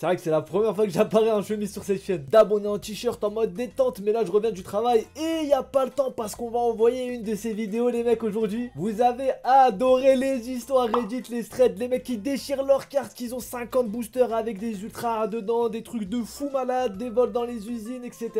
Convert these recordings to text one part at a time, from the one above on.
C'est vrai que c'est la première fois que j'apparais en chemise sur cette chaîne. D'abonner en t-shirt en mode détente, mais là je reviens du travail et y a pas le temps parce qu'on va envoyer une de ces vidéos les mecs aujourd'hui. Vous avez adoré les histoires Reddit, les threads, les mecs qui déchirent leurs cartes, qui ont 50 boosters avec des ultras dedans, des trucs de fou malade, des vols dans les usines, etc.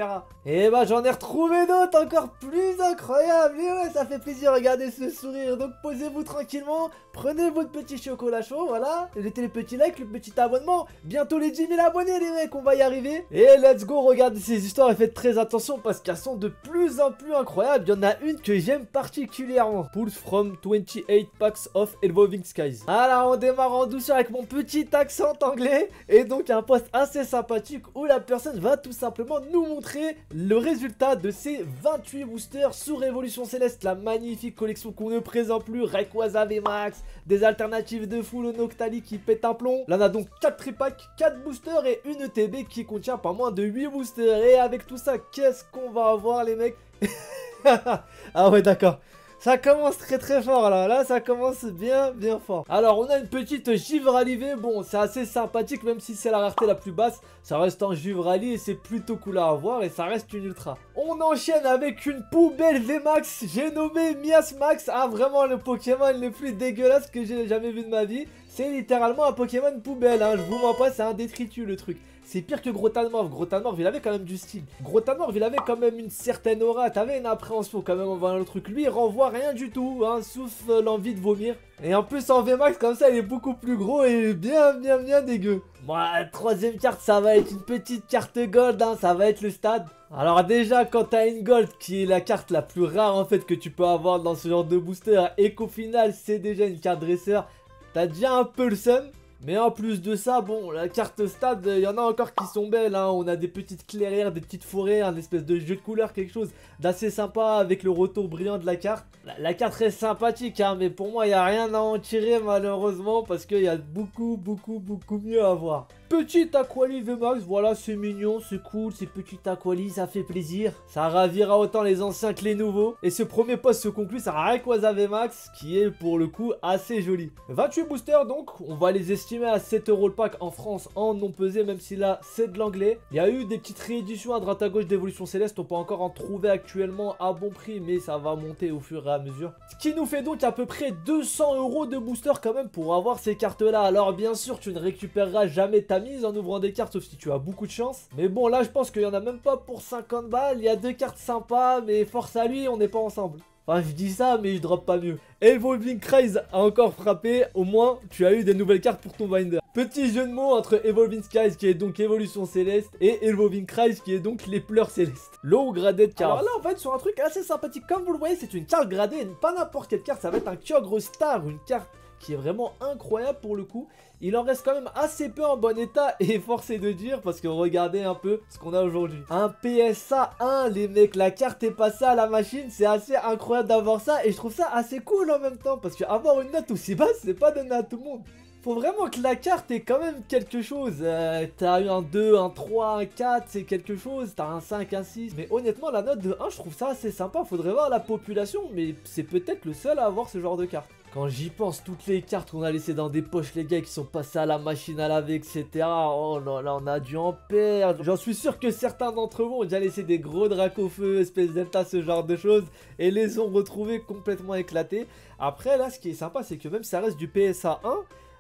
Et bah j'en ai retrouvé d'autres encore plus incroyables. Et ouais, ça fait plaisir, regardez ce sourire. Donc posez-vous tranquillement, prenez votre petit chocolat chaud, voilà. Mettez les petits likes, le petit abonnement. Bientôt les 10 000 abonnés les mecs, on va y arriver. Et let's go, regardez ces histoires et faites très attention parce qu'elles sont de plus en plus incroyables. Il y en a une que j'aime particulièrement. Pulls from 28 packs of Evolving Skies. Alors on démarre en douceur avec mon petit accent anglais. Et donc il y a un post assez sympathique où la personne va tout simplement nous montrer le résultat de ces 28 boosters sous Révolution Céleste. La magnifique collection qu'on ne présente plus. Rayquaza VMAX, des alternatives de full Noctali qui pètent un plomb. Là on a donc 4 tripacks, 4 boosters et une ETB qui contient pas moins de 8 boosters. Et avec tout ça, qu'est-ce qu'on va avoir les mecs? Ah ouais d'accord. Ça commence très fort là, ça commence bien fort. Alors on a une petite Givrali V, bon c'est assez sympathique même si c'est la rareté la plus basse. Ça reste un Givrali et c'est plutôt cool à avoir et ça reste une ultra. On enchaîne avec une poubelle VMAX, j'ai nommé Miasmax. Ah vraiment le Pokémon le plus dégueulasse que j'ai jamais vu de ma vie. C'est littéralement un Pokémon poubelle, hein. Je vous mens pas, c'est un détritus le truc. C'est pire que Grotanmorph. Grotanmorph, il avait quand même du style. Grotanmorph, il avait quand même une certaine aura. T'avais une appréhension quand même en voyant le truc. Lui, il renvoie rien du tout, hein, sauf l'envie de vomir. Et en plus, en VMAX, comme ça, il est beaucoup plus gros et bien dégueu. Bon, la troisième carte, ça va être une petite carte gold, hein, ça va être le stade. Alors déjà, quand t'as une gold, qui est la carte la plus rare en fait que tu peux avoir dans ce genre de booster, et qu'au final, c'est déjà une carte dresseur, t'as déjà un peu le seum. Mais en plus de ça, bon, la carte stade, il y en a encore qui sont belles, hein. On a des petites clairières, des petites forêts, un espèce de jeu de couleurs, quelque chose d'assez sympa avec le retour brillant de la carte. La carte reste sympathique, hein, mais pour moi, il n'y a rien à en tirer malheureusement parce qu'il y a beaucoup mieux à voir. Petite Aquali VMAX, voilà, c'est mignon, c'est cool, c'est petit Aquali, ça fait plaisir. Ça ravira autant les anciens que les nouveaux. Et ce premier post se conclut sur un Rayquaza VMAX qui est pour le coup assez joli. 28 boosters donc, on va les estimer à 7 € le pack en France en non pesé, même si là c'est de l'anglais. Il y a eu des petites rééditions à droite à gauche d'Évolution Céleste, on peut encore en trouver actuellement à bon prix, mais ça va monter au fur et à mesure. Ce qui nous fait donc à peu près 200 € de booster quand même pour avoir ces cartes là. Alors bien sûr tu ne récupéreras jamais ta mise en ouvrant des cartes sauf si tu as beaucoup de chance. Mais bon là je pense qu'il y en a même pas pour 50 balles. Il y a 2 cartes sympas mais force à lui, on n'est pas ensemble. Enfin je dis ça mais je drop pas mieux. Evolving Skies a encore frappé. Au moins tu as eu des nouvelles cartes pour ton binder. Petit jeu de mots entre Evolving Skies qui est donc Évolution Céleste et Evolving Skies qui est donc les pleurs célestes. Low graded card. Alors là on va être sur un truc assez sympathique. Comme vous le voyez c'est une carte gradée. Pas n'importe quelle carte, ça va être un Kyogre Star. Une carte qui est vraiment incroyable pour le coup. Il en reste quand même assez peu en bon état et force est de dire parce que regardez un peu ce qu'on a aujourd'hui. Un PSA 1 les mecs, la carte est passée à la machine, c'est assez incroyable d'avoir ça et je trouve ça assez cool en même temps parce que avoir une note aussi basse c'est pas donné à tout le monde. Faut vraiment que la carte ait quand même quelque chose. T'as eu un 2, un 3, un 4, c'est quelque chose. T'as un 5, un 6. Mais honnêtement, la note de 1, je trouve ça assez sympa. Faudrait voir la population, mais c'est peut-être le seul à avoir ce genre de carte. Quand j'y pense, toutes les cartes qu'on a laissées dans des poches, les gars, qui sont passées à la machine à laver, etc. Oh là là, on a dû en perdre. J'en suis sûr que certains d'entre vous ont déjà laissé des gros Dracofeu, espèce delta, ce genre de choses, et les ont retrouvés complètement éclatés. Après, là, ce qui est sympa, c'est que même si ça reste du PSA 1,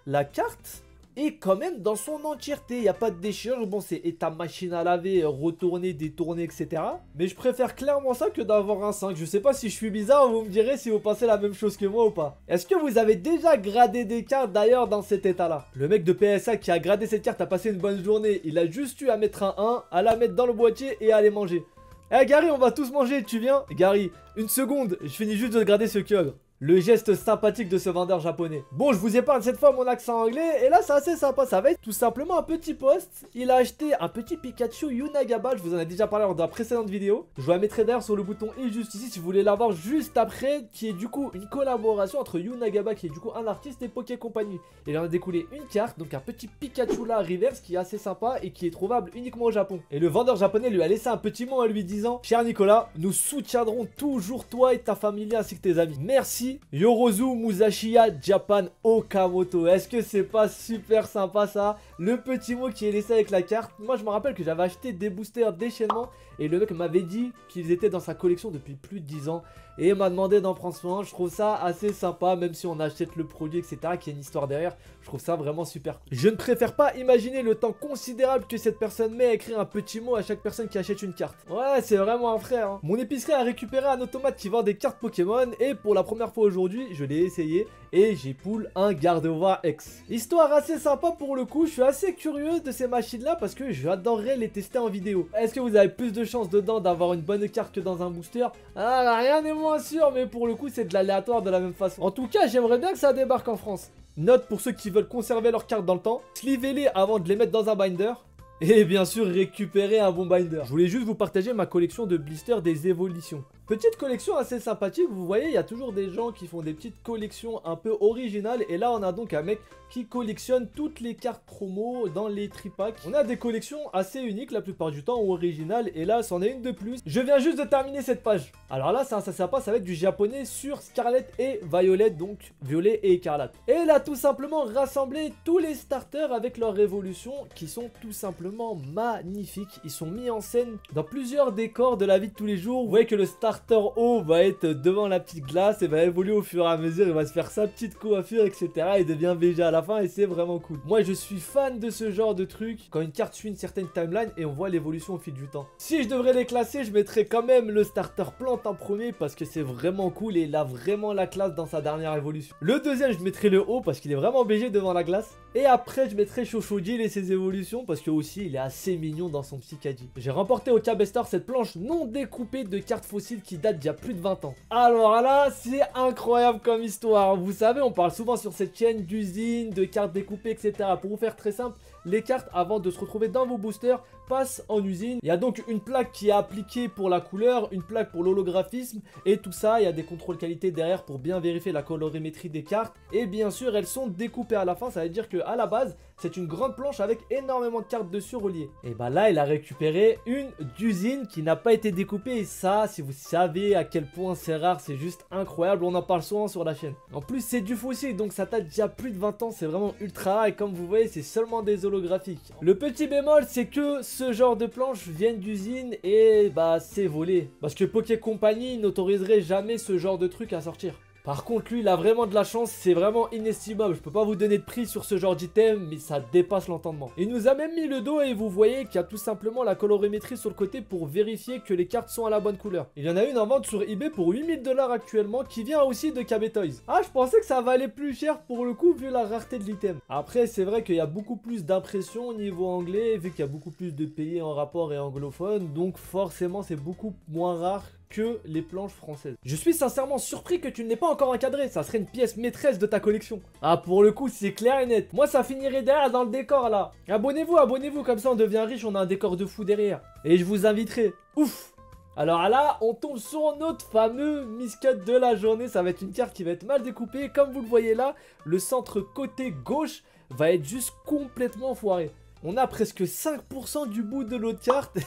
la carte est quand même dans son entièreté. Il n'y a pas de déchirure. Bon, c'est état machine à laver, retourner, détourner, etc. Mais je préfère clairement ça que d'avoir un 5. Je sais pas si je suis bizarre, vous me direz si vous pensez la même chose que moi ou pas. Est-ce que vous avez déjà gradé des cartes d'ailleurs dans cet état-là? Le mec de PSA qui a gradé cette carte a passé une bonne journée. Il a juste eu à mettre un 1, à la mettre dans le boîtier et à aller manger. Eh Gary, on va tous manger, tu viens? Gary, une seconde, je finis juste de grader ce Kyogre. Le geste sympathique de ce vendeur japonais. Bon, je vous épargne cette fois mon accent anglais. Et là, c'est assez sympa. Ça va être tout simplement un petit post. Il a acheté un petit Pikachu Yunagaba. Je vous en ai déjà parlé dans la précédente vidéo. Je vous la mettrai d'ailleurs sur le bouton et juste ici si vous voulez l'avoir juste après. Qui est du coup une collaboration entre Yunagaba, qui est du coup un artiste, et Poké Company. Il en a découlé une carte. Donc un petit Pikachu là reverse qui est assez sympa et qui est trouvable uniquement au Japon. Et le vendeur japonais lui a laissé un petit mot en lui disant: cher Nicolas, nous soutiendrons toujours toi et ta famille ainsi que tes amis. Merci dit Yorozu Musashi Japan Okamoto. Est-ce que c'est pas super sympa ça? Le petit mot qui est laissé avec la carte. Moi je me rappelle que j'avais acheté des boosters déchaînement et le mec m'avait dit qu'ils étaient dans sa collection depuis plus de 10 ans et m'a demandé d'en prendre soin. Je trouve ça assez sympa, même si on achète le produit etc, qu'il y a une histoire derrière. Je trouve ça vraiment super cool. Je ne préfère pas imaginer le temps considérable que cette personne met à écrire un petit mot à chaque personne qui achète une carte. Ouais, c'est vraiment un frère hein. Mon épicerie a récupéré un automate qui vend des cartes Pokémon et pour la première fois aujourd'hui je l'ai essayé et j'ai pull un Gardevoir X. Histoire assez sympa pour le coup. Je suis assez curieux de ces machines là parce que j'adorerais les tester en vidéo. Est-ce que vous avez plus de chances dedans d'avoir une bonne carte que dans un booster? Ah, rien n'est moins sûr, mais pour le coup c'est de l'aléatoire de la même façon. En tout cas j'aimerais bien que ça débarque en France. Note pour ceux qui veulent conserver leurs cartes dans le temps, slivez-les avant de les mettre dans un binder. Et bien sûr récupérer un bon binder. Je voulais juste vous partager ma collection de blisters des évolutions. Petite collection assez sympathique, vous voyez il y a toujours des gens qui font des petites collections un peu originales. Et là on a donc un mec qui collectionne toutes les cartes promo dans les tripacks. On a des collections assez uniques la plupart du temps ou originales. Et là c'en est une de plus. Je viens juste de terminer cette page. Alors là ça sympa, ça va être du japonais sur Scarlet et Violet, donc violet et écarlate. Et là tout simplement rassembler tous les starters avec leur évolution qui sont tout simplement magnifiques. Ils sont mis en scène dans plusieurs décors de la vie de tous les jours. Vous voyez que le starter haut va être devant la petite glace et va évoluer au fur et à mesure. Il va se faire sa petite coiffure etc. Il devient VG à la fin et c'est vraiment cool. Moi je suis fan de ce genre de truc. Quand une carte suit une certaine timeline et on voit l'évolution au fil du temps. Si je devrais les classer, je mettrais quand même le starter plante en premier parce que c'est vraiment cool et il a vraiment la classe dans sa dernière évolution. Le deuxième je mettrais le haut parce qu'il est vraiment VG devant la glace. Et après je mettrais Chochodil et ses évolutions parce que aussi il est assez mignon dans son petit caddie. J'ai remporté au Cabestar cette planche non découpée de cartes fossiles qui date d'il y a plus de 20 ans. Alors là c'est incroyable comme histoire. Vous savez on parle souvent sur cette chaîne d'usines, de cartes découpées etc. Pour vous faire très simple, les cartes avant de se retrouver dans vos boosters passent en usine. Il y a donc une plaque qui est appliquée pour la couleur, une plaque pour l'holographisme et tout ça, il y a des contrôles qualité derrière pour bien vérifier la colorimétrie des cartes et bien sûr elles sont découpées à la fin. Ça veut dire que à la base c'est une grande planche avec énormément de cartes dessus reliées. Et bah là il a récupéré une d'usine qui n'a pas été découpée et ça si vous savez à quel point c'est rare, c'est juste incroyable. On en parle souvent sur la chaîne. En plus c'est du fossile donc ça date déjà plus de 20 ans, c'est vraiment ultra rare et comme vous voyez c'est seulement des holographiques. Le petit bémol c'est que ce genre de planches viennent d'usine et bah c'est volé. Parce que Poké Company n'autoriserait jamais ce genre de truc à sortir. Par contre lui il a vraiment de la chance, c'est vraiment inestimable. Je peux pas vous donner de prix sur ce genre d'item mais ça dépasse l'entendement. Il nous a même mis le dos et vous voyez qu'il y a tout simplement la colorimétrie sur le côté pour vérifier que les cartes sont à la bonne couleur. Il y en a une en vente sur eBay pour 8000 $, actuellement qui vient aussi de KB Toys. Ah je pensais que ça valait plus cher pour le coup vu la rareté de l'item. Après c'est vrai qu'il y a beaucoup plus d'impression au niveau anglais vu qu'il y a beaucoup plus de pays en rapport et anglophone. Donc forcément c'est beaucoup moins rare que les planches françaises. Je suis sincèrement surpris que tu ne l'aies pas encore encadré. Ça serait une pièce maîtresse de ta collection. Ah pour le coup c'est clair et net. Moi ça finirait derrière dans le décor là. Abonnez-vous comme ça on devient riche. On a un décor de fou derrière. Et je vous inviterai. Ouf. Alors là on tombe sur notre fameux miscut de la journée. Ça va être une carte qui va être mal découpée. Comme vous le voyez là, le centre côté gauche va être juste complètement foiré. On a presque 5% du bout de l'autre carte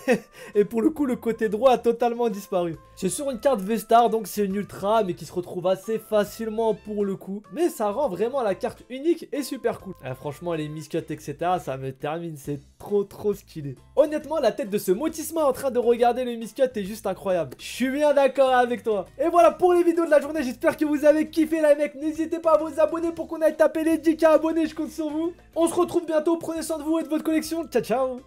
et pour le coup le côté droit a totalement disparu. C'est sur une carte V-Star donc c'est une ultra mais qui se retrouve assez facilement pour le coup. Mais ça rend vraiment la carte unique et super cool. Franchement les miscuts etc ça me termine, c'est trop stylé. Honnêtement la tête de ce Motisma en train de regarder le miscut est juste incroyable. Je suis bien d'accord avec toi. Et voilà pour les vidéos de la journée, j'espère que vous avez kiffé les mecs. N'hésitez pas à vous abonner pour qu'on aille taper les 10K abonnés, je compte sur vous. On se retrouve bientôt, prenez soin de vous et de votre collection. Ciao ciao.